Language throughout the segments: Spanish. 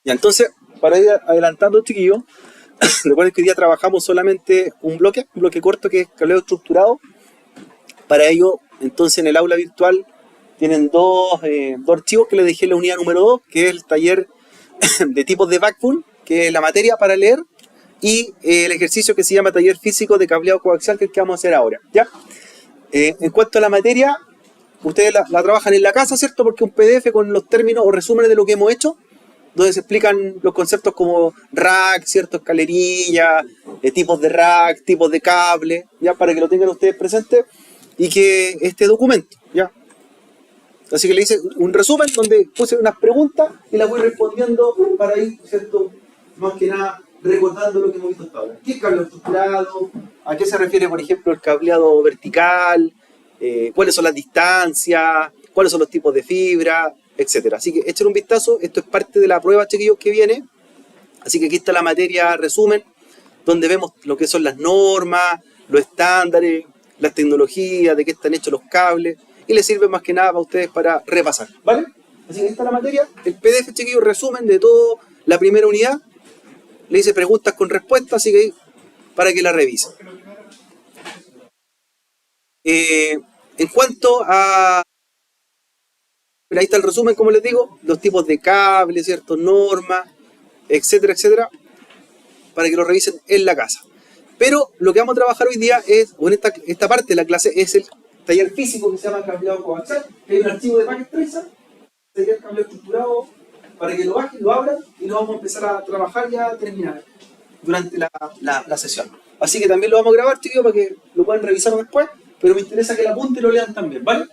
Y entonces, para ir adelantando, chiquillos, recuerden que hoy día trabajamos solamente un bloque corto que es cableado estructurado. Para ello, entonces en el aula virtual tienen dos archivos que les dejé en la unidad número 2, que es el taller de tipos de backbone, que es la materia para leer, y el ejercicio que se llama taller físico de cableado coaxial, que es el que vamos a hacer ahora, ¿ya? En cuanto a la materia, ustedes la trabajan en la casa, ¿cierto? Porque un PDF con los términos o resúmenes de lo que hemos hecho, donde se explican los conceptos como rack, ¿cierto? Escalerilla, tipos de rack, tipos de cable, ¿ya? Para que lo tengan ustedes presente y que este documento, ¿ya? Así que le hice un resumen donde puse unas preguntas y las voy respondiendo para ir, ¿cierto? Más que nada recordando lo que hemos visto hasta ahora. ¿Qué es cableado estructurado? ¿A qué se refiere, por ejemplo, el cableado vertical? ¿Cuáles son las distancias? ¿Cuáles son los tipos de fibra? Etcétera. Así que echen un vistazo. Esto es parte de la prueba, chiquillos, que viene. Así que aquí está la materia resumen, donde vemos lo que son las normas, los estándares, las tecnologías, de qué están hechos los cables. Y les sirve más que nada para ustedes para repasar, ¿vale? Así que ahí está la materia. El PDF, chiquillos, resumen de toda la primera unidad. Le hice preguntas con respuestas, así que ahí, para que la revisen. En cuanto a... Ahí está el resumen, como les digo, los tipos de cables, ¿cierto? Normas, etcétera, etcétera, para que lo revisen en la casa. Pero lo que vamos a trabajar hoy día es, o en esta parte de la clase, es el taller físico que se llama cableado coaxial. Hay un archivo de Packet Tracer, taller cableado estructurado, para que lo bajen, lo abran y lo vamos a empezar a trabajar ya a terminar durante la sesión. Así que también lo vamos a grabar, chicos, para que lo puedan revisar después, pero me interesa que lo apunten y lo lean también, ¿vale?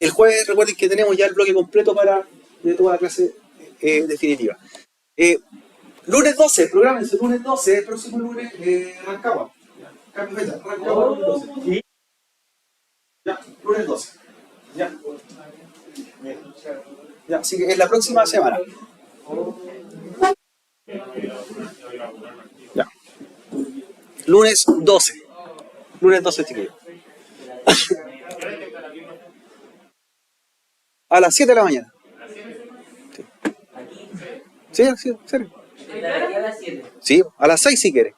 El jueves, recuerden que tenemos ya el bloque completo de toda la clase definitiva. Lunes 12, prográmense, lunes 12, el próximo lunes, Rancagua. Cambio fecha, Rancagua, lunes 12. Ya, lunes 12. Ya, así que es la próxima semana. Ya. Lunes 12. Lunes 12, chiquillos. A las 7 de la mañana. Sí, sí, serio. Sí, a las 6 si quiere.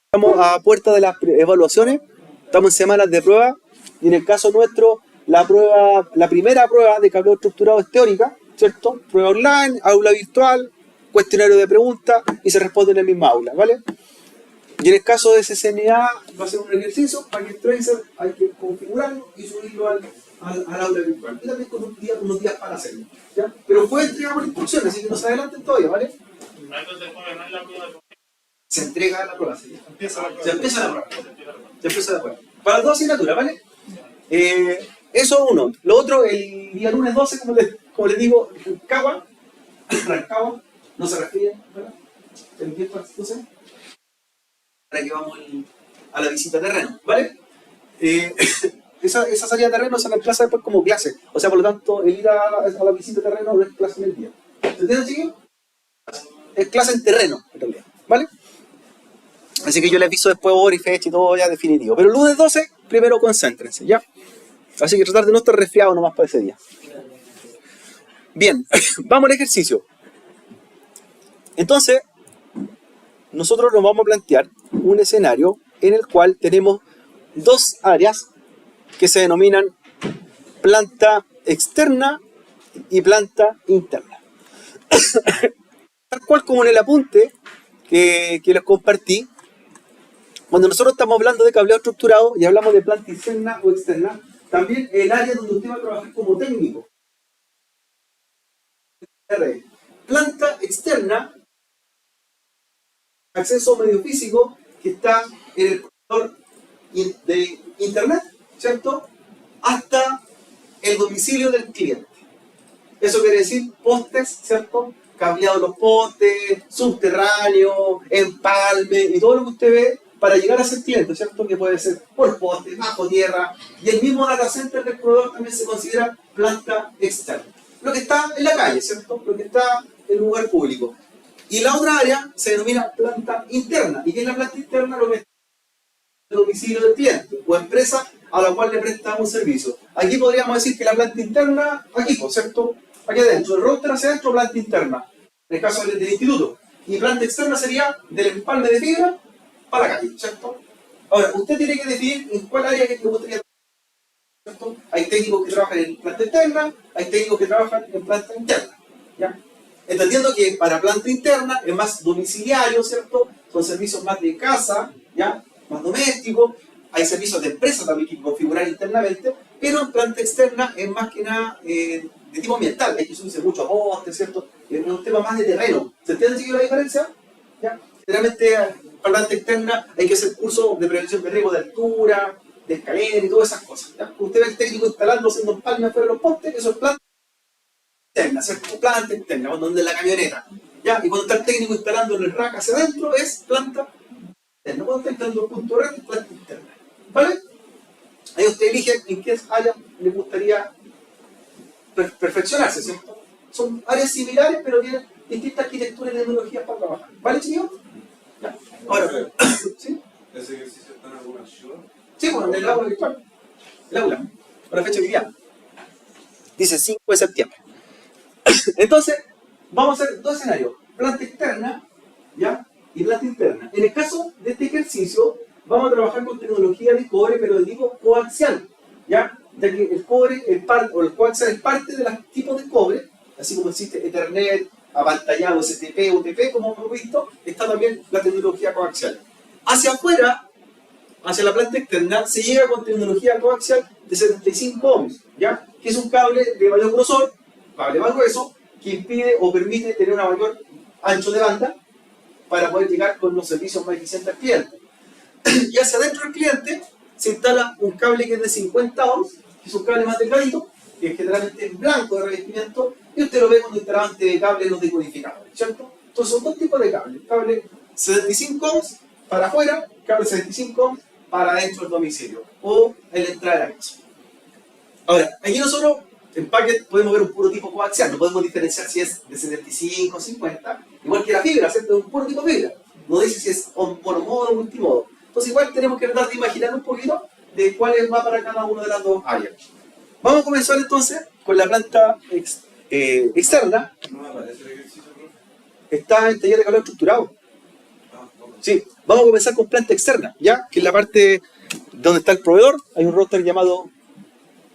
Estamos a puerta de las evaluaciones, estamos en semanas de prueba y en el caso nuestro la primera prueba de cableado estructurado es teórica, ¿cierto? Prueba online, aula virtual, cuestionario de preguntas y se responde en la misma aula, ¿vale? Y en el caso de SCNA va a ser un ejercicio, Packet Tracer hay que configurarlo y subirlo al aula virtual. Y también con unos días para hacerlo, ¿ya? Pero fue entregado por instrucciones, así que no se adelanten todavía, ¿vale? Se entrega la prueba, ¿sí? Se empieza la prueba. Para las dos asignaturas, ¿vale? Eso uno. Lo otro, el día lunes 12, como les digo, Rancagua, no se refiere, ¿verdad? El viernes 12. Para que vamos a la visita a terreno, ¿vale? Esa salida de terreno se reemplaza después como clase. O sea, por lo tanto, el ir a la visita a terreno no es clase en el día. ¿Entienden, chicos? Es clase en terreno, en realidad, ¿vale? Así que yo les aviso después hora y fecha y todo ya definitivo. Pero el lunes 12, primero concéntrense, ¿ya? Así que tratar de no estar resfriado nomás para ese día. Bien, vamos al ejercicio. Entonces, nosotros nos vamos a plantear un escenario en el cual tenemos dos áreas que se denominan planta externa y planta interna. Tal cual como en el apunte que les compartí, cuando nosotros estamos hablando de cableado estructurado y hablamos de planta interna o externa, también el área donde usted va a trabajar como técnico. Planta externa, acceso medio físico que está en el proveedor de internet, ¿cierto? Hasta el domicilio del cliente. Eso quiere decir postes, ¿cierto? Cableado los postes, subterráneo, empalme y todo lo que usted ve para llegar a ser cliente, ¿cierto? Que puede ser por poste, bajo tierra, y el mismo data center del proveedor también se considera planta externa. Lo que está en la calle, ¿cierto? Lo que está en un lugar público. Y la otra área se denomina planta interna. ¿Y qué es la planta interna? Lo que domicilio del cliente o empresa a la cual le prestamos un servicio. Aquí podríamos decir que la planta interna, aquí, por cierto, aquí adentro, el router hacia adentro, planta interna, en el caso del instituto. Y planta externa sería del empalme de fibra para la calle, ¿cierto? Ahora, usted tiene que definir en cuál área que le gustaría trabajar, ¿cierto? Hay técnicos que trabajan en planta externa, hay técnicos que trabajan en planta interna, ¿ya? Entendiendo que para planta interna es más domiciliario, ¿cierto? Son servicios más de casa, ¿ya? Más domésticos. Hay servicios de empresa también que configurar internamente, pero en planta externa es más que nada de tipo ambiental. Hay que subirse mucho a postes, ¿cierto? Es un tema más de terreno. ¿Se entiende siquiera la diferencia? ¿Ya? Generalmente, para planta externa hay que hacer cursos de prevención de riesgo de altura, de escalera y todas esas cosas. ¿Ya? Usted ve el técnico instalando, haciendo palmas fuera de los postes, eso es planta externa, ¿cierto? Planta externa, donde es la camioneta. ¿Ya? Y cuando está el técnico instalando en el rack hacia adentro, es planta externa. Cuando está instalando el punto red, es planta interna. ¿Vale? Ahí usted elige en qué área le gustaría perfeccionarse, ¿cierto? Son áreas similares, pero tienen distintas arquitecturas y tecnologías para trabajar. ¿Vale, chicos? Ya. Ahora, ¿sí? ¿Ese ejercicio está en alguna ayuda? Sí, bueno, en el aula virtual. El aula, por la fecha que día. Dice 5 de septiembre. Entonces, vamos a hacer dos escenarios. Planta externa, ¿ya? Y planta interna. En el caso de este ejercicio, vamos a trabajar con tecnología de cobre, pero de tipo coaxial, ¿ya? Ya que el cobre, el coaxial es parte de los tipos de cobre, así como existe Ethernet, apantallado, STP, UTP, como hemos visto, está también la tecnología coaxial. Hacia afuera, hacia la planta externa, se llega con tecnología coaxial de 75 ohms, ¿ya? Que es un cable de mayor grosor, cable más grueso, que impide o permite tener un mayor ancho de banda para poder llegar con los servicios más eficientes al cliente. Y hacia adentro del cliente se instala un cable que es de 50 ohms, que es un cable más delgadito, que es generalmente en blanco de revestimiento, y usted lo ve cuando instalaba ante cables no decodificadores, ¿cierto? Entonces son dos tipos de cables: cable 75 ohms para afuera, cable 75 ohms para adentro del domicilio, o en la entrada de la casa. Ahora, aquí nosotros en Packet podemos ver un puro tipo coaxial, no podemos diferenciar si es de 75 o 50, igual que la fibra, ¿cierto? Es un puro tipo de fibra, no dice si es monomodo o multimodo. Entonces igual tenemos que tratar de imaginar un poquito de cuál va para cada una de las dos áreas. Vamos a comenzar entonces con la planta externa. ¿No me aparece el ejercicio, profe? Está en taller de calor estructurado. Sí, vamos a comenzar con planta externa, ¿ya? Que es la parte donde está el proveedor. Hay un router llamado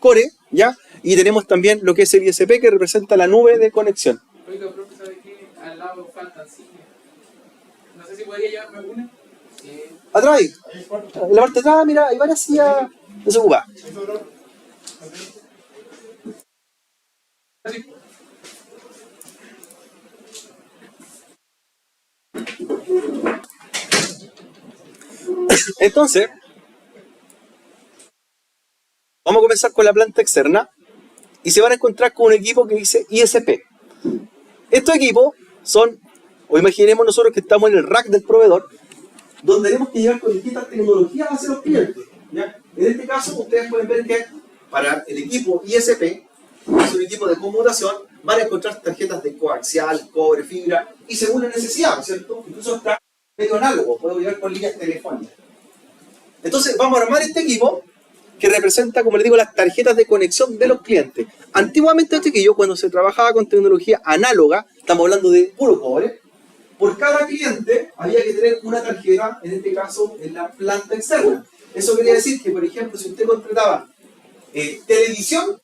Core, ¿ya? Y tenemos también lo que es el ISP, que representa la nube de conexión. Oiga, profe, ¿sabe qué? Al lado faltan sillas. No sé si podría llevarme una. Atrás ahí. En la parte de atrás, mira, hay varias sillas desocupadas. Así. Entonces, vamos a comenzar con la planta externa y se van a encontrar con un equipo que dice ISP. Estos equipos son, o imaginemos nosotros que estamos en el rack del proveedor, donde tenemos que llegar con distintas tecnologías hacia los clientes, ¿ya? En este caso, ustedes pueden ver que para el equipo ISP, que es un equipo de conmutación, van a encontrar tarjetas de coaxial, cobre, fibra, y según la necesidad, ¿cierto? Incluso está medio análogo, puedo llegar con líneas telefónicas. Entonces, vamos a armar este equipo que representa, como les digo, las tarjetas de conexión de los clientes. Antiguamente, chiquillos, cuando se trabajaba con tecnología análoga, estamos hablando de puro cobre, por cada cliente había que tener una tarjeta, en este caso, en la planta externa. Eso quería decir que, por ejemplo, si usted contrataba televisión,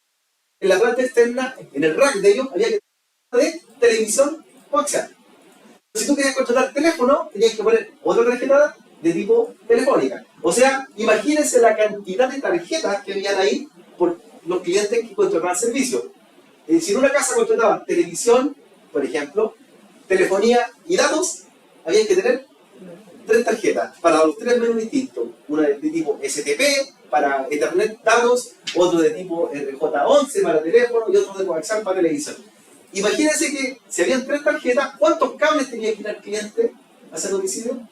en la planta externa, en el rack de ellos, había que tener de televisión coaxial. Si tú querías contratar teléfono, tenías que poner otra tarjeta de tipo telefónica. O sea, imagínense la cantidad de tarjetas que habían ahí por los clientes que contrataban servicios. Si en una casa contrataban televisión, por ejemplo, telefonía y datos, había que tener 3 tarjetas para los 3 menús distintos. Una de tipo STP para Ethernet datos, otro de tipo RJ11 para teléfono y otro de coaxial para televisión. Imagínense que si habían 3 tarjetas, ¿cuántos cables tenía que ir al cliente hacia el domicilio?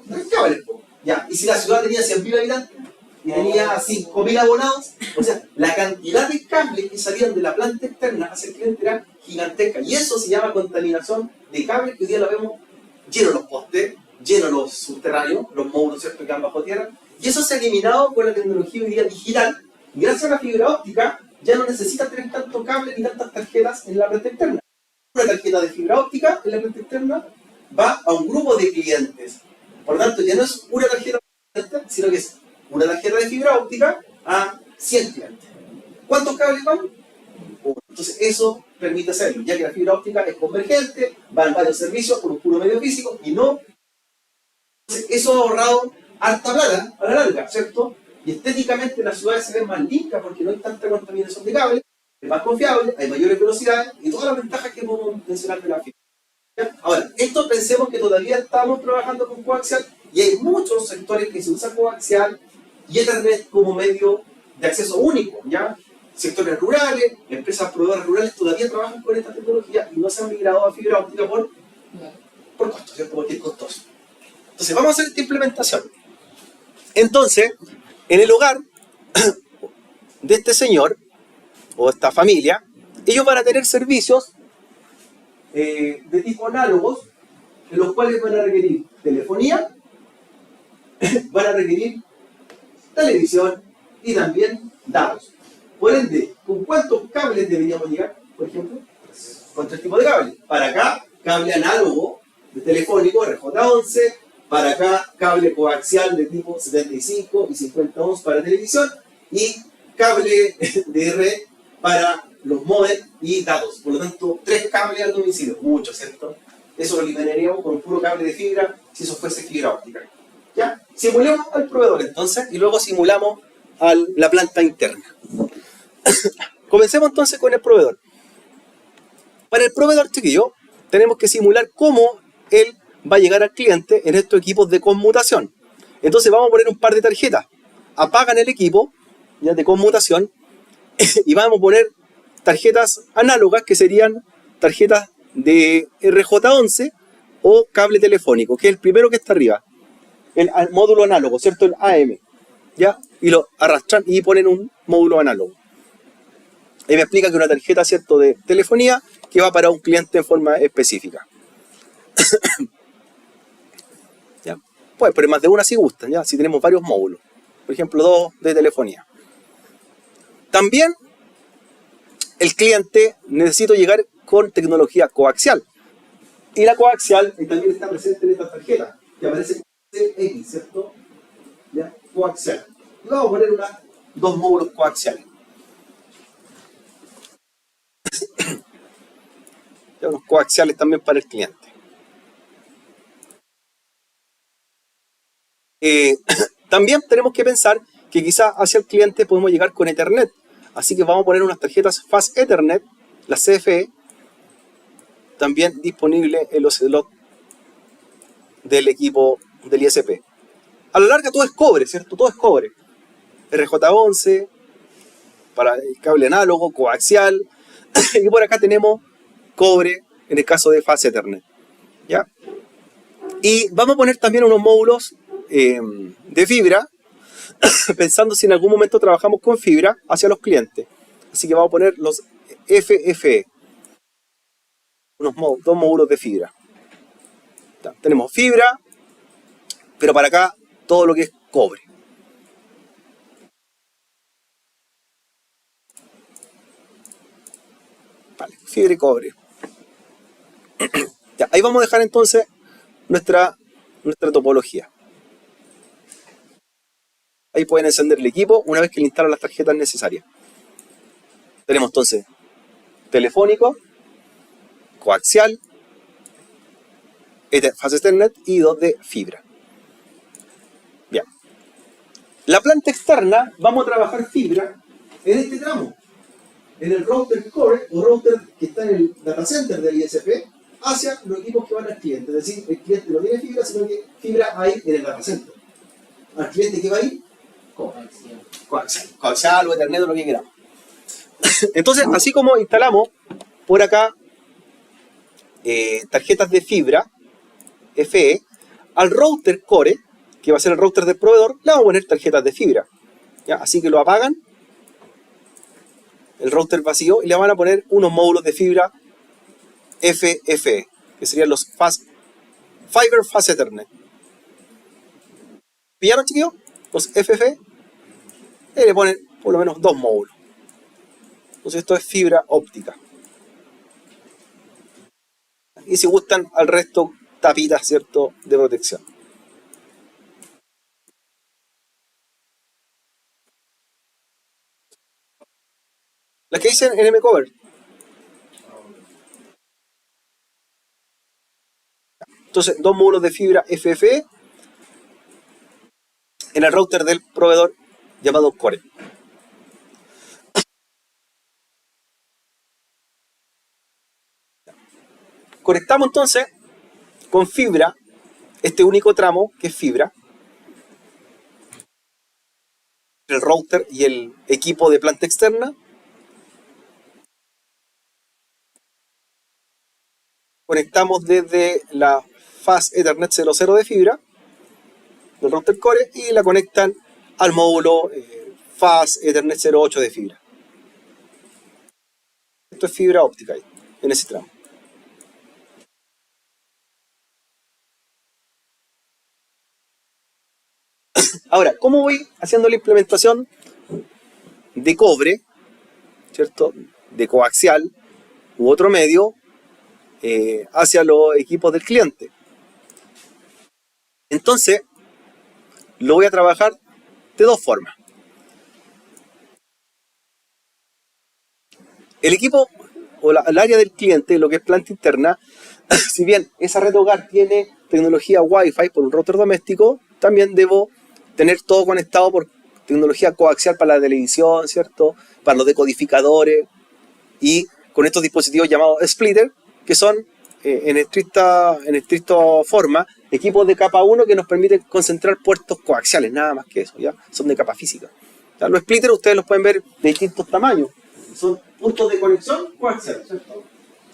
3 cables. Ya. Y si la ciudad tenía 100.000 habitantes y tenía 5.000 abonados, o sea, la cantidad de cables que salían de la planta externa hacia el cliente era gigantesca. Y eso se llama contaminación de cables, que hoy día la vemos llenos los postes, llenos los subterráneos, los módulos, ¿cierto?, que van bajo tierra. Y eso se ha eliminado con la tecnología hoy día digital. Y gracias a la fibra óptica, ya no necesitas tener tanto cable ni tantas tarjetas en la red externa. Una tarjeta de fibra óptica en la red externa va a un grupo de clientes. Por lo tanto, ya no es una tarjeta, sino que es una tarjeta de fibra óptica a 100 clientes. ¿Cuántos cables van? Uno. Entonces, eso permite hacerlo, ya que la fibra óptica es convergente, va en varios servicios por un puro medio físico y no. Entonces, eso ha ahorrado harta plata a la larga, ¿cierto? Y estéticamente las ciudades se ven más limpias porque no hay tanta contaminación de cables, es más confiable, hay mayores velocidades y todas las ventajas que podemos mencionar de la fibra. ¿Ya? Ahora, esto pensemos que todavía estamos trabajando con coaxial y hay muchos sectores que se usan coaxial y Ethernet como medio de acceso único, ¿ya? Sectores rurales, empresas proveedoras rurales todavía trabajan con esta tecnología y no se han migrado a fibra óptica por costo, ¿cierto? Porque es costoso. Entonces, vamos a hacer esta implementación. Entonces, en el hogar de este señor o esta familia, ellos van a tener servicios de tipo análogos, en los cuales van a requerir telefonía, van a requerir televisión y también datos. Por ende, ¿con cuántos cables deberíamos llegar, por ejemplo? Con 3 tipos de cables. Para acá, cable análogo de telefónico RJ11, para acá, cable coaxial de tipo 75 y 50 ohms para televisión, y cable de red para los modems y datos. Por lo tanto, 3 cables al domicilio. Mucho, ¿cierto? Eso lo eliminaríamos con un puro cable de fibra si eso fuese fibra óptica. ¿Ya? Simulemos al proveedor entonces y luego simulamos a la planta interna. Comencemos entonces con el proveedor. Para el proveedor, chiquillo, tenemos que simular cómo él va a llegar al cliente en estos equipos de conmutación. Entonces vamos a poner un par de tarjetas. Apagan el equipo ya de conmutación y vamos a poner tarjetas análogas que serían tarjetas de RJ11 o cable telefónico, que es el primero que está arriba. El módulo análogo, ¿cierto? El AM. ¿Ya? Y lo arrastran y ponen un módulo análogo. Y me explica que una tarjeta, ¿cierto?, de telefonía que va para un cliente en forma específica. ¿Ya? Pues, pero más de una si gustan, ¿ya? Si tenemos varios módulos. Por ejemplo, 2 de telefonía. También el cliente necesita llegar con tecnología coaxial. Y la coaxial también está presente en esta tarjeta, que aparece CX, ¿cierto? ¿Ya? Coaxial. Y vamos a poner 2 módulos coaxiales. Ya, unos coaxiales también para el cliente. También tenemos que pensar que quizás hacia el cliente podemos llegar con Ethernet. Así que vamos a poner unas tarjetas Fast Ethernet, las CFE, también disponibles en los slots del equipo del ISP. A la larga todo es cobre, ¿cierto? Todo es cobre. RJ11, para el cable análogo, coaxial, y por acá tenemos cobre en el caso de Fast Ethernet. ¿Ya? Y vamos a poner también unos módulos de fibra, pensando si en algún momento trabajamos con fibra hacia los clientes. Así que vamos a poner los FFE, dos módulos de fibra. ¿Ya? Tenemos fibra, pero para acá todo lo que es cobre. Vale, fibra y cobre. Ya, ahí vamos a dejar entonces nuestra topología. Ahí pueden encender el equipo una vez que le instalan las tarjetas necesarias. Tenemos entonces telefónico, coaxial, Fast Ethernet y 2 de fibra. Bien. La planta externa, vamos a trabajar fibra en este tramo, en el router core o router que está en el data center del ISP hacia los equipos que van al cliente. Es decir, el cliente no tiene fibra, sino que fibra hay en el data center. Al cliente que va ahí, coaxial o Ethernet o lo que queramos. Entonces, así como instalamos por acá tarjetas de fibra FE, al router core, que va a ser el router del proveedor, le vamos a poner tarjetas de fibra. ¿Ya? Así que lo apagan, el router vacío, y le van a poner unos módulos de fibra FFE, que serían los Fiber Fast Ethernet. ¿Pillaron, chiquillos? los FF, y le ponen por lo menos 2 módulos. Entonces esto es fibra óptica. Y si gustan al resto, tapitas, ¿cierto?, de protección. Las que dicen NM Cover. Entonces, 2 módulos de fibra FFE en el router del proveedor llamado Core. Conectamos entonces con fibra este único tramo que es fibra, el router y el equipo de planta externa. Conectamos desde la Fast Ethernet 00 de fibra del router Core y la conectan al módulo Fast Ethernet 08 de fibra. Esto es fibra óptica ahí, en ese tramo. Ahora, ¿cómo voy haciendo la implementación de cobre, ¿cierto?, de coaxial u otro medio hacia los equipos del cliente? Entonces, lo voy a trabajar de 2 formas. El equipo o el área del cliente, lo que es planta interna, si bien esa red hogar tiene tecnología Wi-Fi por un router doméstico, también debo tener todo conectado por tecnología coaxial para la televisión, ¿cierto?, para los decodificadores y con estos dispositivos llamados splitter, que son en estricta forma equipos de capa 1 que nos permiten concentrar puertos coaxiales, nada más que eso, ¿ya? Son de capa física. ¿Ya? Los splitters ustedes los pueden ver de distintos tamaños, son puntos de conexión coaxial, ¿cierto?,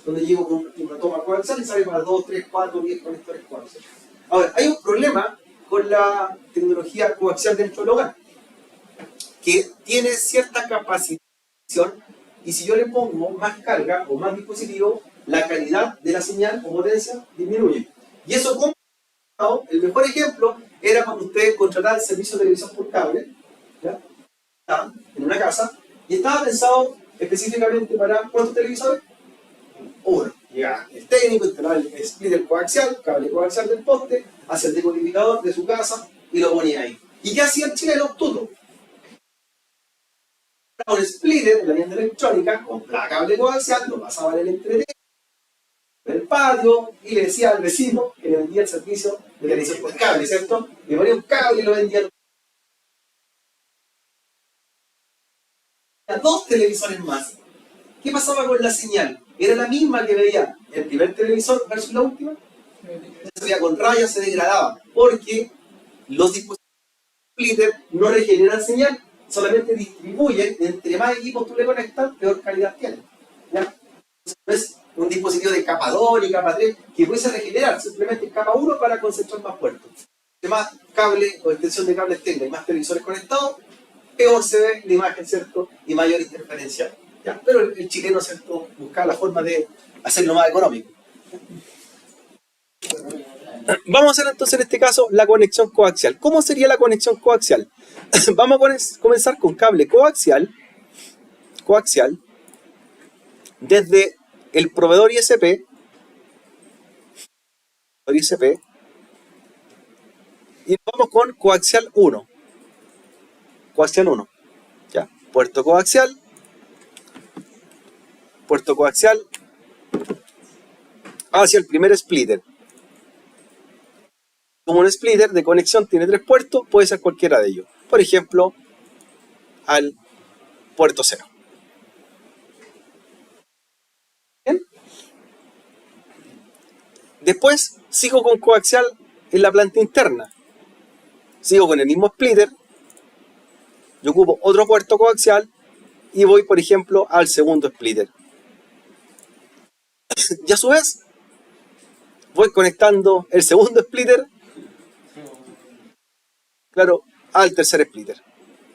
donde llego con una toma coaxial y sale para 2, 3, 4, 10 conectores coaxiales. Ahora, hay un problema con la tecnología coaxial dentro del hogar, que tiene cierta capacidad, y si yo le pongo más carga o más dispositivo, la calidad de la señal o potencia disminuye. Y eso, como el mejor ejemplo era cuando ustedes contrataban el servicio de televisión por cable, ¿ya?, en una casa, y estaba pensado específicamente para ¿cuántos televisores? Uno. Llega el técnico, instalaba el splitter coaxial, cable coaxial del poste, hacia el decodificador de su casa y lo ponía ahí. ¿Y qué hacía el chileno? Tuto. Un splitter en la tienda electrónica, compraba cable coaxial, lo pasaba en el entretenimiento, en el patio, y le decía al vecino que le vendía el servicio de televisión por cable, ¿cierto? Le ponía un cable y lo vendía a 2 televisores más. ¿Qué pasaba con la señal? ¿Era la misma que veía el primer televisor versus la última? Se veía con rayas, se degradaba, porque los dispositivos splitter no regeneran señal, solamente distribuyen. Entre más equipos tú le conectas, peor calidad tiene, ¿ya? No es un dispositivo de capa 2 y capa 3 que pudiese regenerar, simplemente capa 1 para concentrar más puertos. Entre más cable o extensión de cables tenga y más televisores conectados, peor se ve la imagen, ¿cierto?, y mayor interferencia. ¿Ya? Pero el chileno, ¿cierto?, buscaba la forma de hacerlo más económico. Vamos a hacer entonces en este caso la conexión coaxial. ¿Cómo sería la conexión coaxial? Vamos a comenzar con cable coaxial desde el proveedor ISP, y vamos con coaxial 1. Coaxial 1. Ya. Puerto coaxial hacia el primer splitter. Como un splitter de conexión tiene 3 puertos, puede ser cualquiera de ellos. Por ejemplo, al puerto 0. ¿Bien? Después sigo con coaxial en la planta interna. Sigo con el mismo splitter. Yo ocupo otro puerto coaxial y voy, por ejemplo, al segundo splitter. Y a su vez, voy conectando el segundo splitter, claro, al tercer splitter.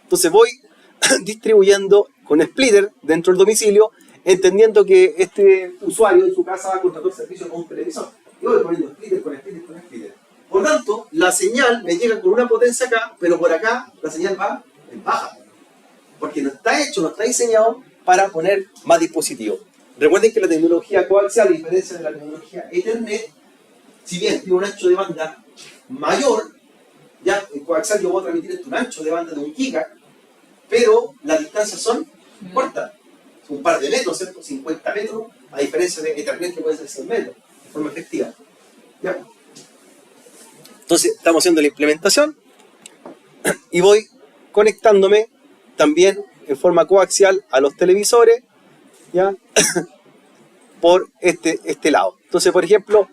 Entonces voy distribuyendo con splitter dentro del domicilio, entendiendo que este usuario en su casa contrató el servicio con un televisor. Y voy poniendo splitter con splitter con splitter. Por tanto, la señal me llega con una potencia acá, pero por acá la señal va en baja. Porque no está hecho, no está diseñado para poner más dispositivos. Recuerden que la tecnología coaxial, a diferencia de la tecnología Ethernet, si bien tiene un ancho de banda mayor, ya en coaxial yo puedo transmitir un ancho de banda de 1 giga, pero las distancias son cortas. Son un par de metros, ¿cierto? 50 metros, a diferencia de Ethernet que puede ser 100 metros, de forma efectiva. ¿Ya? Entonces, estamos haciendo la implementación y voy conectándome también en forma coaxial a los televisores, ¿ya? Por este lado. Entonces, por ejemplo,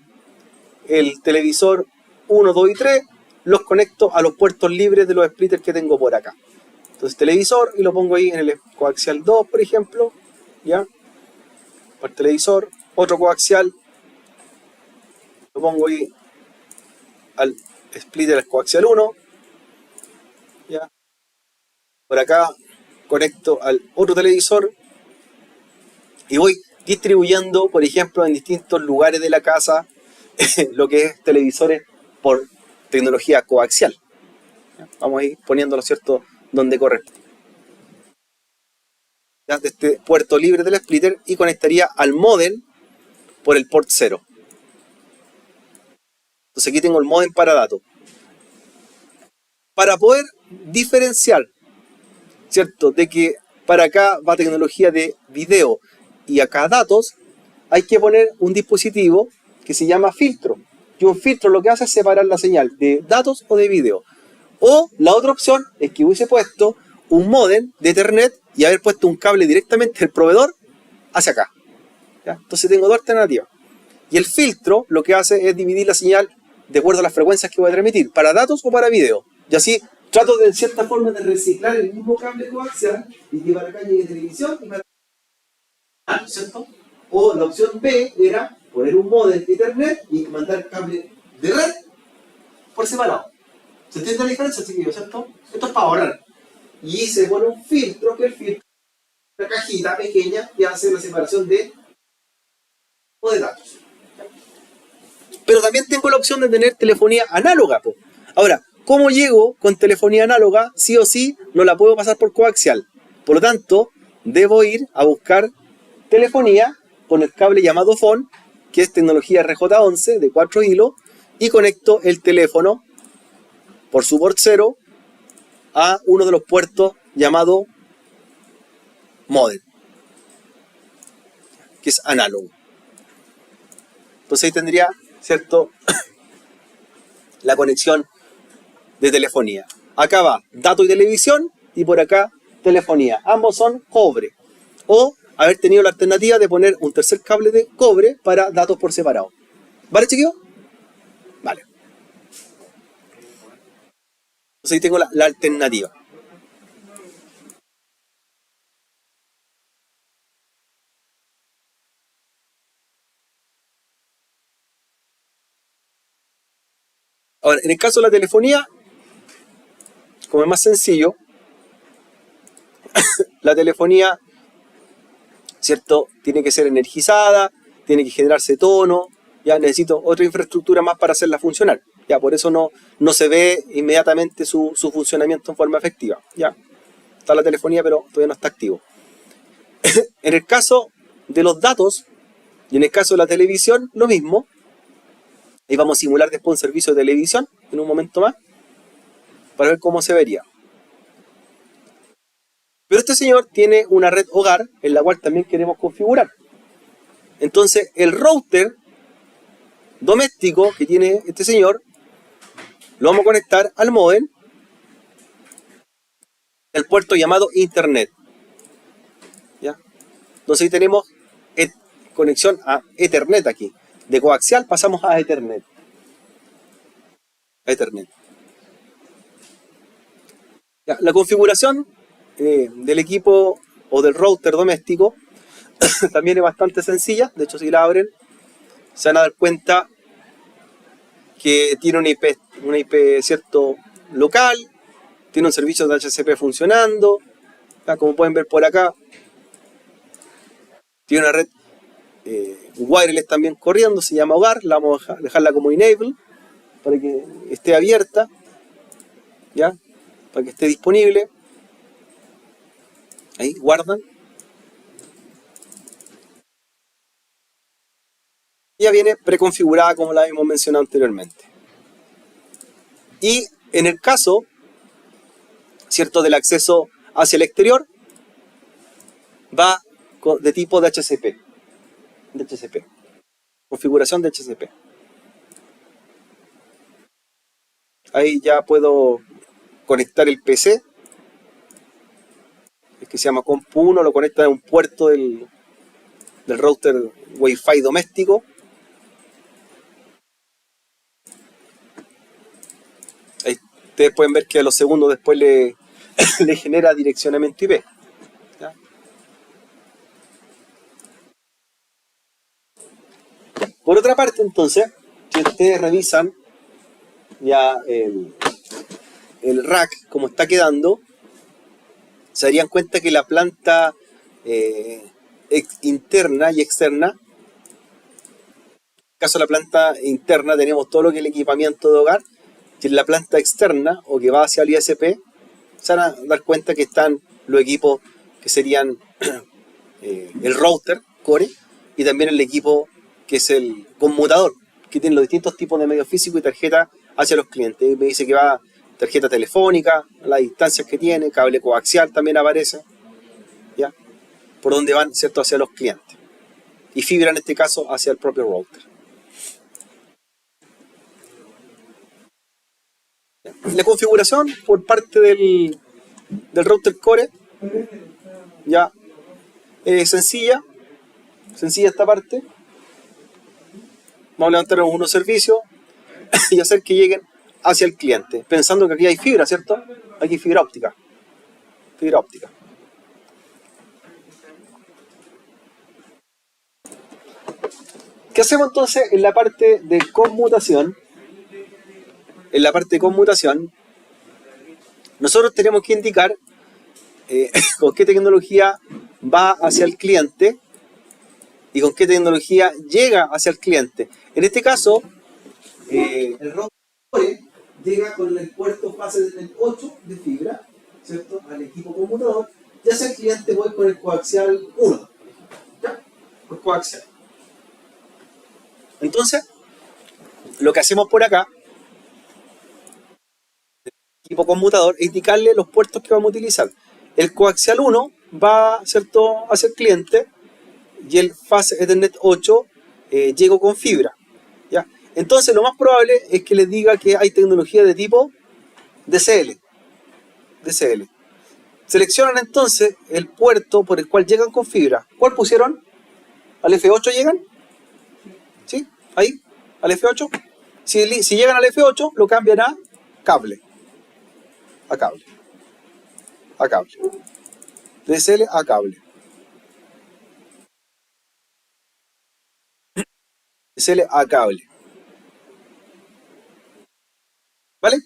el televisor 1, 2 y 3 los conecto a los puertos libres de los splitters que tengo por acá. Entonces, televisor, y lo pongo ahí en el coaxial 2, por ejemplo, ¿ya? Por televisor, otro coaxial, lo pongo ahí al splitter coaxial 1, ¿ya? Por acá conecto al otro televisor y voy distribuyendo, por ejemplo, en distintos lugares de la casa lo que es televisores por tecnología coaxial. ¿Ya? Vamos a ir poniéndolo, ¿cierto?, donde corresponde. De este puerto libre del splitter y conectaría al módem por el port 0. Entonces aquí tengo el módem para datos. Para poder diferenciar, ¿cierto?, de que para acá va tecnología de video y acá datos, hay que poner un dispositivo que se llama filtro. Y un filtro lo que hace es separar la señal de datos o de video. O la otra opción es que hubiese puesto un módem de Ethernet y haber puesto un cable directamente del proveedor hacia acá. ¿Ya? Entonces tengo dos alternativas. Y el filtro lo que hace es dividir la señal de acuerdo a las frecuencias que voy a transmitir, para datos o para video. Y así trato de cierta forma de reciclar el mismo cable coaxial y que para acá llegue televisión y para acá, ¿cierto? O la opción B era poner un módem de Ethernet y mandar cable de red por separado. ¿Se entiende la diferencia, chiquillos, cierto? Esto es para ahorrar. Y se pone un filtro, que el filtro es una cajita pequeña que hace la separación de datos. Pero también tengo la opción de tener telefonía análoga. Po. Ahora, ¿cómo llego con telefonía análoga? Sí o sí, no la puedo pasar por coaxial. Por lo tanto, debo ir a buscar telefonía con el cable llamado PHON, que es tecnología RJ11 de 4 hilos, y conecto el teléfono por su port 0 a uno de los puertos llamado modem, que es análogo. Entonces ahí tendría, ¿cierto?, la conexión de telefonía. Acá va datos y televisión y por acá telefonía. Ambos son cobre. O haber tenido la alternativa de poner un tercer cable de cobre para datos por separado. ¿Vale, chiquillos? Vale. Entonces ahí tengo la alternativa. Ahora, en el caso de la telefonía, como es más sencillo, la telefonía, ¿cierto?, tiene que ser energizada, tiene que generarse tono, ya necesito otra infraestructura más para hacerla funcionar. Ya, por eso no se ve inmediatamente su funcionamiento en forma efectiva. Ya, está la telefonía, pero todavía no está activo. En el caso de los datos y en el caso de la televisión, lo mismo. Ahí vamos a simular después un servicio de televisión en un momento más para ver cómo se vería. Pero este señor tiene una red hogar en la cual también queremos configurar. Entonces el router doméstico que tiene este señor lo vamos a conectar al módem del puerto llamado internet. ¿Ya? Entonces ahí tenemos conexión a Ethernet aquí. De coaxial pasamos a Ethernet. Ya, la configuración del equipo o del router doméstico también es bastante sencilla. De hecho, si la abren, se van a dar cuenta que tiene una IP cierto local, tiene un servicio de DHCP funcionando. Ya, como pueden ver por acá, tiene una red wireless también corriendo, se llama hogar, la vamos a dejarla como enable, para que esté abierta, ¿ya? Para que esté disponible. Ahí, guardan. Ya viene preconfigurada como la hemos mencionado anteriormente. Y en el caso, ¿cierto?, del acceso hacia el exterior, va de tipo DHCP. DHCP. Configuración de DHCP. Ahí ya puedo conectar el PC. Es que se llama Compu1, lo conecta a un puerto del router Wi-Fi doméstico. Ahí ustedes pueden ver que a los segundos después le genera direccionamiento IP. ¿Ya? Por otra parte, entonces, si ustedes revisan ya el rack como está quedando, se darían cuenta que la planta interna y externa, en el caso de la planta interna tenemos todo lo que es el equipamiento de hogar, y en la planta externa o que va hacia el ISP, se van a dar cuenta que están los equipos que serían el router, core, y también el equipo que es el conmutador, que tiene los distintos tipos de medios físicos y tarjeta hacia los clientes. Me dice que va tarjeta telefónica, las distancias que tiene, cable coaxial también aparece, ¿ya? Por donde van, ¿cierto?, hacia los clientes. Y fibra en este caso hacia el propio router. La configuración por parte del router core ya sencilla esta parte. Vamos a levantar unos servicios y hacer que lleguen hacia el cliente, pensando que aquí hay fibra, ¿cierto? Aquí hay fibra óptica. Fibra óptica. ¿Qué hacemos entonces en la parte de conmutación? En la parte de conmutación, nosotros tenemos que indicar con qué tecnología va hacia el cliente y con qué tecnología llega hacia el cliente. En este caso, el router llega con el puerto fase del 8 de fibra, ¿cierto?, al equipo conmutador, y hacia el cliente voy con el coaxial 1. ¿Ya? Con coaxial. Entonces, lo que hacemos por acá, el equipo conmutador, es indicarle los puertos que vamos a utilizar. El coaxial 1 va, ¿cierto?, hacia el cliente, y el fase Ethernet 8 llego con fibra. ¿Ya? Entonces lo más probable es que les diga que hay tecnología de tipo DCL. Seleccionan entonces el puerto por el cual llegan con fibra. ¿Cuál pusieron? ¿Al F8 llegan? ¿Sí? Ahí, al F8. Si llegan al F8, lo cambian a cable. A cable. A cable. DSL a cable. DSL a cable. ¿Vale?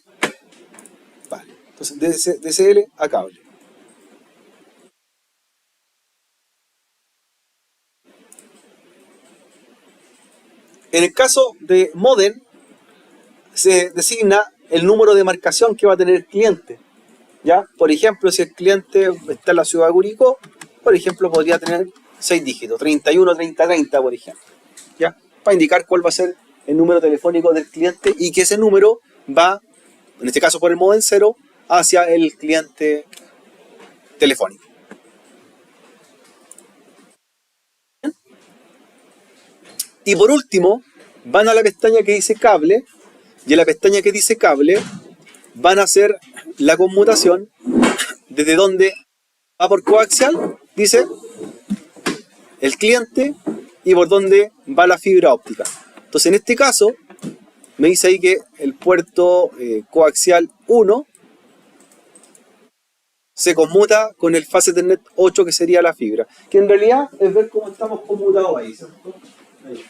Vale. Entonces, DSL a cable. En el caso de modem, se designa el número de marcación que va a tener el cliente. ¿Ya? Por ejemplo, si el cliente está en la ciudad de Curicó, por ejemplo, podría tener 6 dígitos, 31, 30, 30, por ejemplo. ¿Ya? Para indicar cuál va a ser el número telefónico del cliente y que ese número va, en este caso por el modem 0, hacia el cliente telefónico. Y por último, van a la pestaña que dice cable, y en la pestaña que dice cable van a hacer la conmutación desde donde va por coaxial, dice el cliente, y por donde va la fibra óptica. Entonces en este caso me dice ahí que el puerto coaxial 1 se conmuta con el fase Ethernet 8, que sería la fibra, que en realidad es ver cómo estamos conmutados ahí, ¿cierto? Ahí.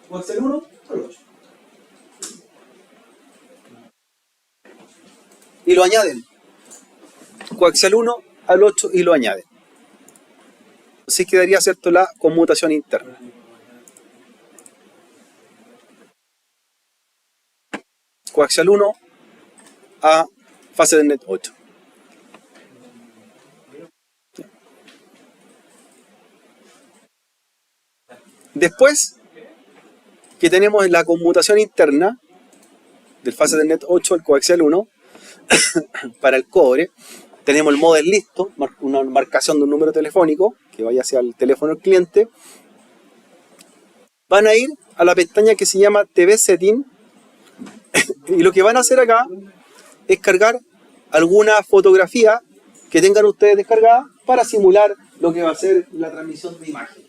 Coaxial 1 al 8. Y lo añaden. Coaxial 1 al 8 y lo añaden. Así quedaría, ¿cierto?, la conmutación interna. coaxial 1 a fase de net 8. Después que tenemos la conmutación interna del fase de net 8 al coaxial 1 para el cobre, tenemos el model listo, una marcación de un número telefónico que vaya hacia el teléfono del cliente. Van a ir a la pestaña que se llama TV Setting y lo que van a hacer acá es cargar alguna fotografía que tengan ustedes descargada para simular lo que va a ser la transmisión de imagen.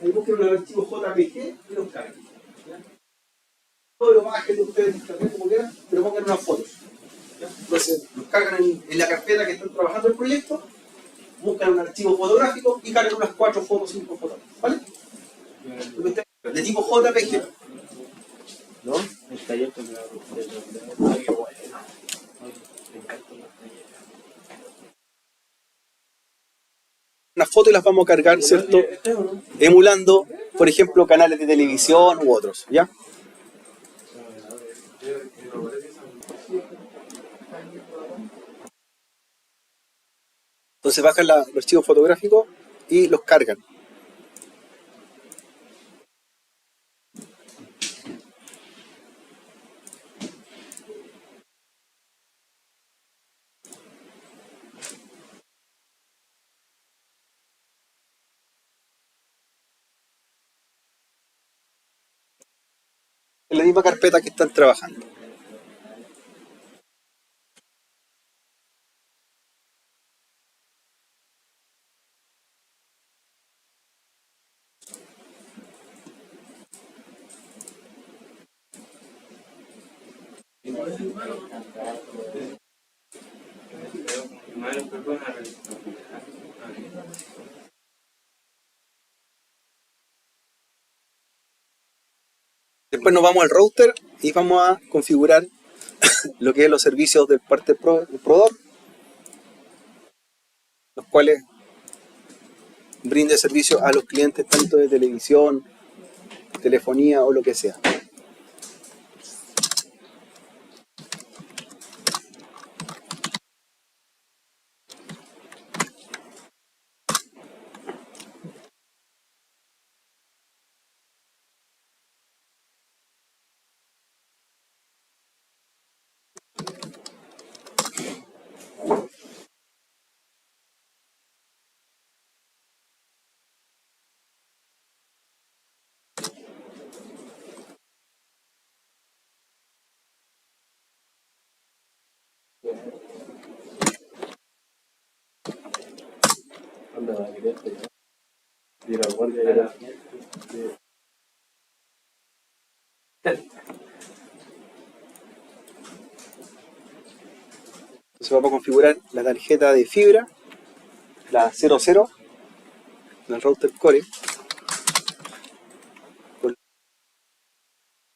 Ahí busquen un archivo JPG y los carguen. Todo lo bajen de ustedes como quieran, pero pongan unas fotos. ¿Ya? Entonces los cargan en la carpeta que están trabajando el proyecto, buscan un archivo fotográfico y cargan unas 4 fotos, 5 fotos. ¿Vale? De tipo JPG. ¿No? El taller con la Unas fotos y las vamos a cargar, ¿cierto? Emulando, por ejemplo, canales de televisión u otros, ¿ya? Entonces bajan los archivos fotográficos y los cargan. En la misma carpeta que están trabajando. Después nos vamos al router y vamos a configurar lo que es los servicios del parte del proveedor, los cuales brinde servicio a los clientes tanto de televisión, telefonía o lo que sea. Entonces vamos a configurar la tarjeta de fibra, la 00 del router Core, con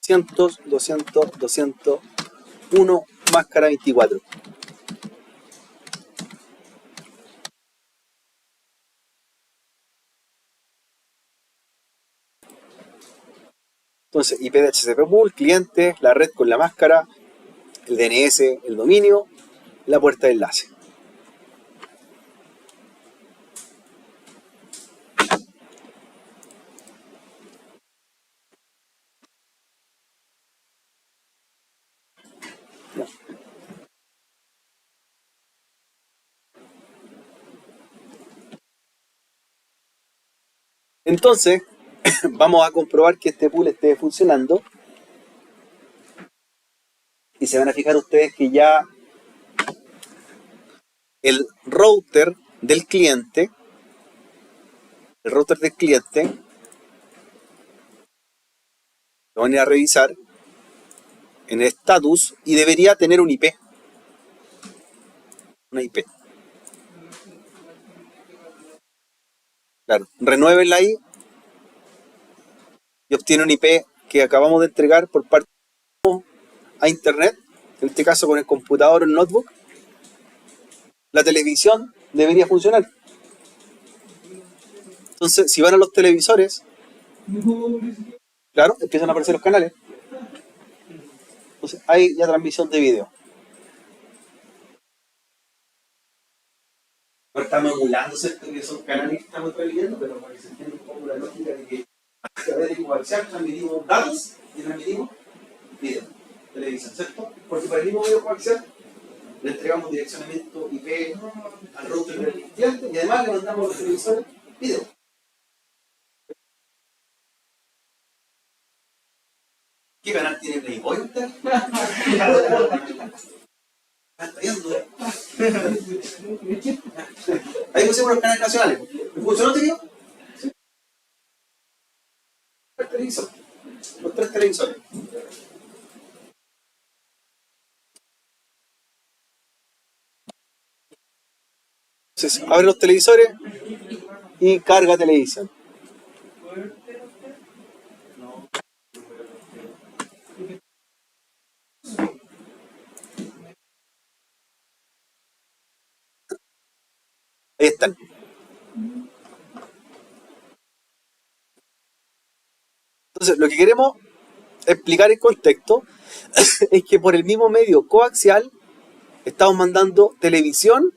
200, 200, 200, 1, máscara 24. Entonces, IP de HCP pool, cliente, la red con la máscara, el DNS, el dominio, la puerta de enlace. Entonces, vamos a comprobar que este pool esté funcionando. Y se van a fijar ustedes que ya el router del cliente, lo van a ir a revisar en el status y debería tener un IP. Una IP. Claro, renuévenla ahí y obtiene un IP que acabamos de entregar por parte a internet, en este caso con el computador o el notebook. La televisión debería funcionar. Entonces, si van a los televisores, claro, empiezan a aparecer los canales. Entonces Entonces hay ya transmisión de video. No estamos emulando, ¿cierto? Que son canales que estamos transmitiendo, pero para que se entienda un poco la lógica de que a través de coaxial transmitimos datos y transmitimos video, televisión, ¿cierto? Porque para el mismo video coaxial le entregamos direccionamiento IP al router del cliente y además le mandamos a los televisores video. ¿Qué canal tiene Playboy usted? Está viendo. Ahí pusimos los canales nacionales. ¿Funcionó, tío? Sí. Los tres televisores. Entonces, abre los televisores y carga televisión. Ahí están. Entonces, lo que queremos explicar en contexto es que por el mismo medio coaxial estamos mandando televisión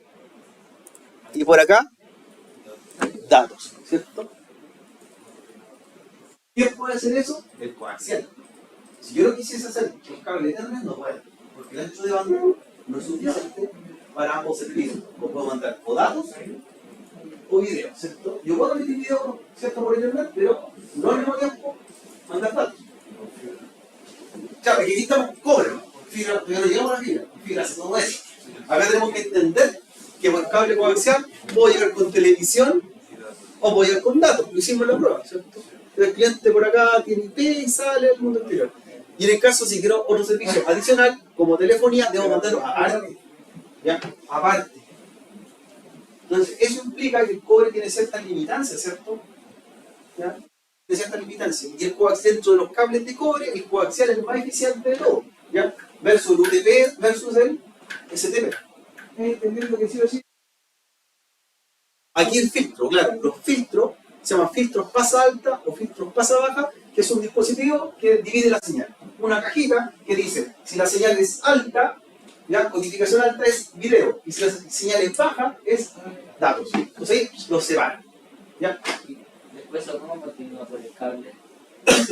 y por acá datos, ¿cierto? ¿Quién puede hacer eso? El coaxial. Si yo lo quisiese hacer con cable Ethernet, no puedo, porque el ancho de banda no es suficiente para ambos servicios. O puedo mandar o datos o video, ¿cierto? Yo puedo emitir video, ¿cierto? Por internet, pero no al mismo tiempo mandar datos. Claro, aquí estamos cobre, fibra, todavía no llegamos a la fibra hace todo eso. Acá tenemos que entender que por cable coaxial puedo llegar con televisión o puedo llegar con datos, lo hicimos en la prueba, ¿cierto? El cliente por acá tiene IP y sale al mundo exterior. Y en el caso, si quiero otro servicio adicional, como telefonía, debo mandarlo aparte. ¿Ya? Aparte. Entonces, eso implica que el cobre tiene ciertas limitancias, ¿cierto? ¿Ya? Tiene ciertas limitancias. Y el coaxial, dentro de los cables de cobre, el coaxial es el más eficiente de todo. ¿Ya? Versus el UTP versus el STP. ¿Entendiendo que sí o sí? Aquí el filtro, claro, los filtros se llaman filtros pasa alta o filtros pasa baja, que es un dispositivo que divide la señal. Una cajita que dice, si la señal es alta, la codificación alta es video, y si la señal es baja, es datos. Entonces ahí los separan. ¿Ya? Después, ¿cómo continúa por el cable?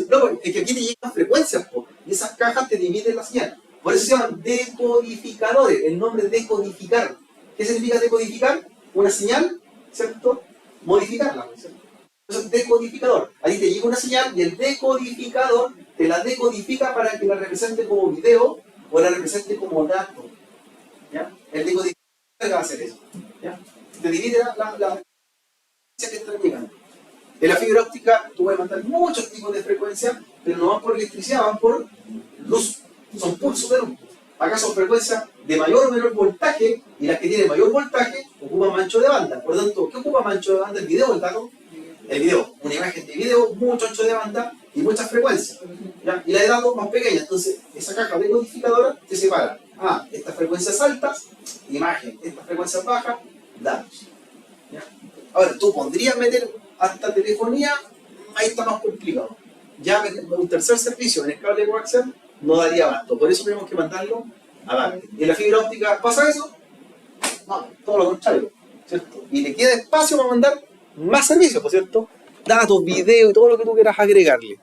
No, es que aquí te llegan frecuencias, y esas cajas te dividen la señal. Por eso se llaman decodificadores, el nombre es decodificar. ¿Qué significa decodificar? Una señal, ¿cierto? Modificarla, ¿cierto? Eso es decodificador. Ahí te llega una señal y el decodificador te la decodifica para que la represente como video o la represente como dato. ¿Ya? El decodificador va a hacer eso. ¿Ya? Te divide la frecuencia que están llegando. En la fibra óptica tú puedes mandar muchos tipos de frecuencias, pero no van por electricidad, van por luz. Son pulsos de luz. Acá son frecuencias de mayor o menor voltaje, y las que tienen mayor voltaje ocupan más ancho de banda. Por lo tanto, ¿qué ocupa más ancho de banda? ¿El video o el dato? El video. Una imagen de video, mucho ancho de banda y muchas frecuencias. ¿Ya? Y la de datos más pequeña. Entonces, esa caja decodificadora te separa. Ah, estas frecuencias altas, imagen. Estas frecuencias bajas, datos. ¿Ya? Ahora, tú podrías meter hasta telefonía, ahí está más complicado. Ya un tercer servicio en el cable coaxial no daría abasto. Por eso tenemos que mandarlo aparte. ¿Y en la fibra óptica pasa eso? No, todo lo contrario, ¿cierto? Y le queda espacio para mandar más servicios, ¿por cierto? Datos, video y todo lo que tú quieras agregarle.